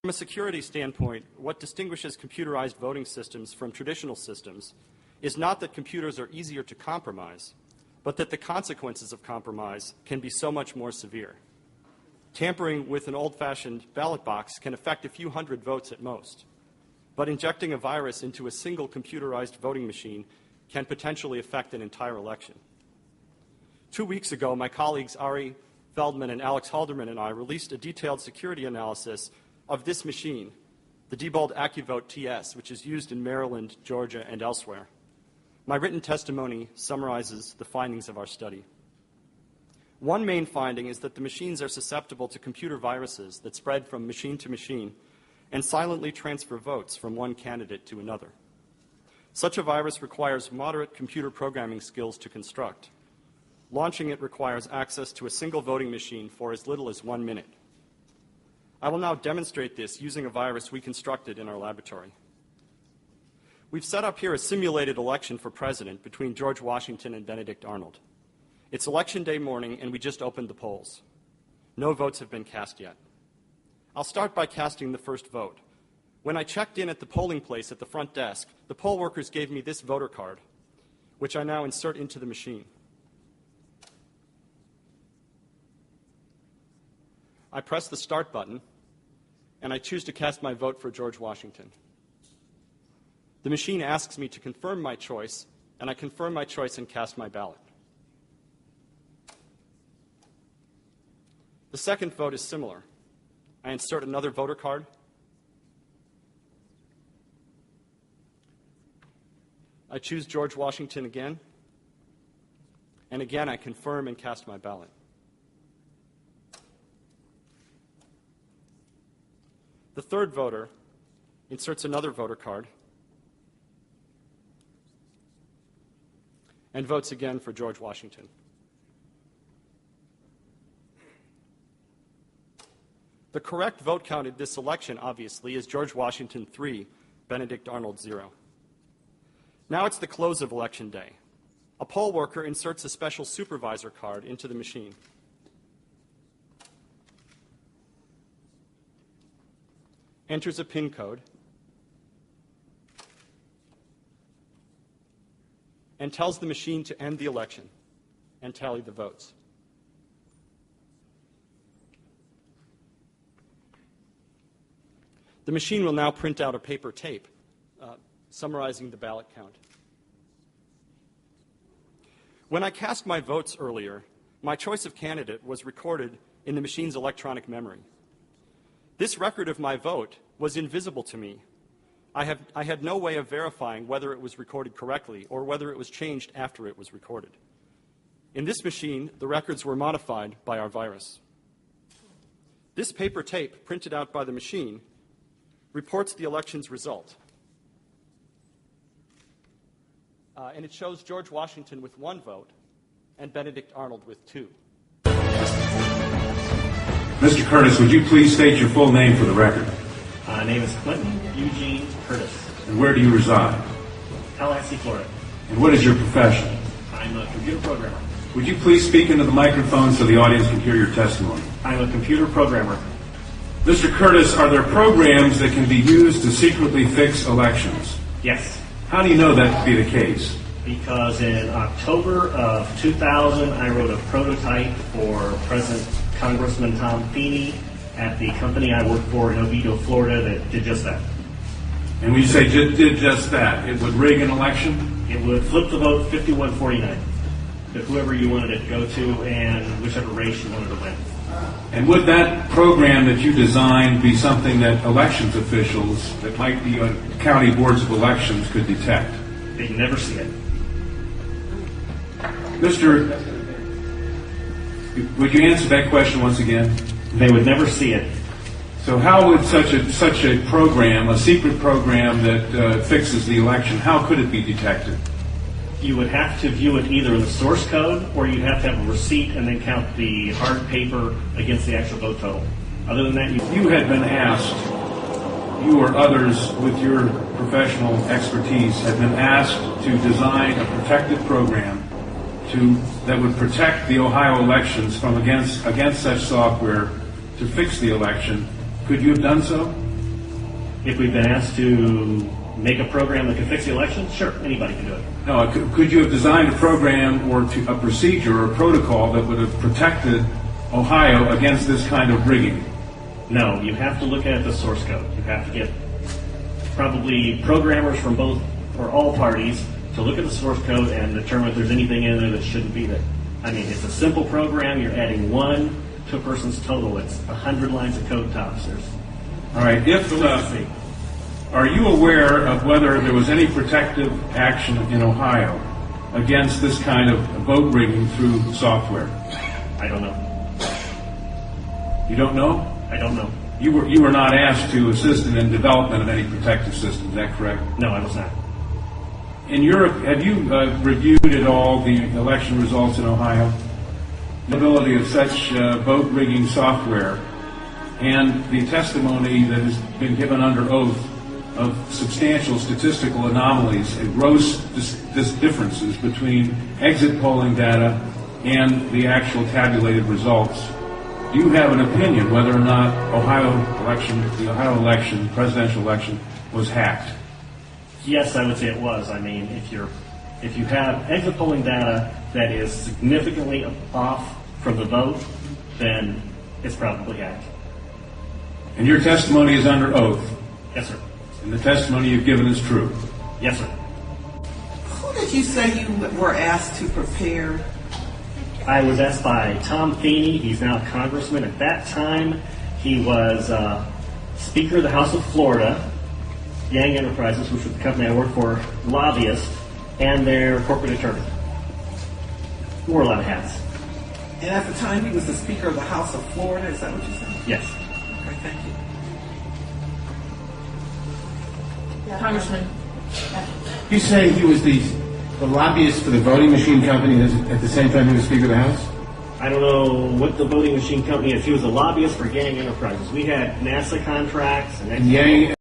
From a security standpoint, what distinguishes computerized voting systems from traditional systems is not that computers are easier to compromise, but that the consequences of compromise can be so much more severe. Tampering with an old-fashioned ballot box can affect a few hundred votes at most, but injecting a virus into a single computerized voting machine can potentially affect an entire election. 2 weeks ago, my colleagues Ari Feldman and Alex Halderman and I released a detailed security analysis of this machine, the Diebold AccuVote TS, which is used in Maryland, Georgia, and elsewhere. My written testimony summarizes the findings of our study. One main finding is that the machines are susceptible to computer viruses that spread from machine to machine and silently transfer votes from one candidate to another. Such a virus requires moderate computer programming skills to construct. Launching it requires access to a single voting machine for as little as 1 minute. I will now demonstrate this using a virus we constructed in our laboratory. We've set up here a simulated election for president between George Washington and Benedict Arnold. It's election day morning, and we just opened the polls. No votes have been cast yet. I'll start by casting the first vote. When I checked in at the polling place at the front desk, the poll workers gave me this voter card, which I now insert into the machine. I press the Start button, and I choose to cast my vote for George Washington. The machine asks me to confirm my choice, and I confirm my choice and cast my ballot. The second vote is similar. I insert another voter card. I choose George Washington again, and again I confirm and cast my ballot. The third voter inserts another voter card and votes again for George Washington. The correct vote count in this election, obviously, is George Washington 3, Benedict Arnold 0. Now it's the close of Election Day. A poll worker inserts a special supervisor card into the machine. Enters a PIN code, and tells the machine to end the election and tally the votes. The machine will now print out a paper tape summarizing the ballot count. When I cast my votes earlier, my choice of candidate was recorded in the machine's electronic memory. This record of my vote was invisible to me. I had no way of verifying whether it was recorded correctly or whether it was changed after it was recorded. In this machine, the records were modified by our virus. This paper tape, printed out by the machine, reports the election's result. And it shows George Washington with 1 vote and Benedict Arnold with 2. Mr. Curtis, would you please state your full name for the record? My name is Clinton Eugene Curtis. And where do you reside? Tallahassee, Florida. And what is your profession? I'm a computer programmer. Would you please speak into the microphone so the audience can hear your testimony? I'm a computer programmer. Mr. Curtis, are there programs that can be used to secretly fix elections? Yes. How do you know that to be the case? Because in October of 2000, I wrote a prototype for President Congressman Tom Feeney at the company I worked for in Oviedo, Florida, that did just that. And when you say did just that, it would rig an election? It would flip the vote 51-49 to whoever you wanted it to go to and whichever race you wanted to win. And would that program that you designed be something that elections officials that might be on county boards of elections could detect? They'd never see it. Mr. Would you answer that question once again? They would never see it. So how would such a program, a secret program that fixes the election, how could it be detected? You would have to view it either in the source code or you'd have to have a receipt and then count the hard paper against the actual vote total. Other than that, you had been asked, you or others with your professional expertise had been asked to design a protective program that would protect the Ohio elections from against such software to fix the election. Could you have done so? If we've been asked to make a program that can fix the election, sure, anybody can do it. No, could you have designed a program or a procedure or a protocol that would have protected Ohio against this kind of rigging? No, you have to look at the source code. You have to get probably programmers from both or all parties to look at the source code and determine if there's anything in there that shouldn't be there. I mean, it's a simple program. You're adding 1 to a person's total. It's 100 lines of code tops. All right. Are you aware of whether there was any protective action in Ohio against this kind of vote rigging through software? I don't know. You don't know? I don't know. You were not asked to assist in the development of any protective system. Is that correct? No, I was not. In Europe, have you reviewed at all the election results in Ohio? The ability of such vote rigging software and the testimony that has been given under oath of substantial statistical anomalies and gross differences between exit polling data and the actual tabulated results. Do you have an opinion whether or not the Ohio election, presidential election, was hacked? Yes, I would say it was. I mean, if you have exit polling data that is significantly off from the vote, then it's probably hacked. And your testimony is under oath? Yes, sir. And the testimony you've given is true? Yes, sir. Who did you say you were asked to prepare? I was asked by Tom Feeney. He's now a congressman. At that time, he was Speaker of the House of Florida, Yang Enterprises, which was the company I worked for, lobbyist, and their corporate attorney. Wore a lot of hats. And at the time, he was the Speaker of the House of Florida. Is that what you said? Yes. Okay, thank you. Congressman. You say he was the lobbyist for the voting machine company at the same time he was Speaker of the House? I don't know what the voting machine company is. He was a lobbyist for Yang Enterprises. We had NASA contracts and Yang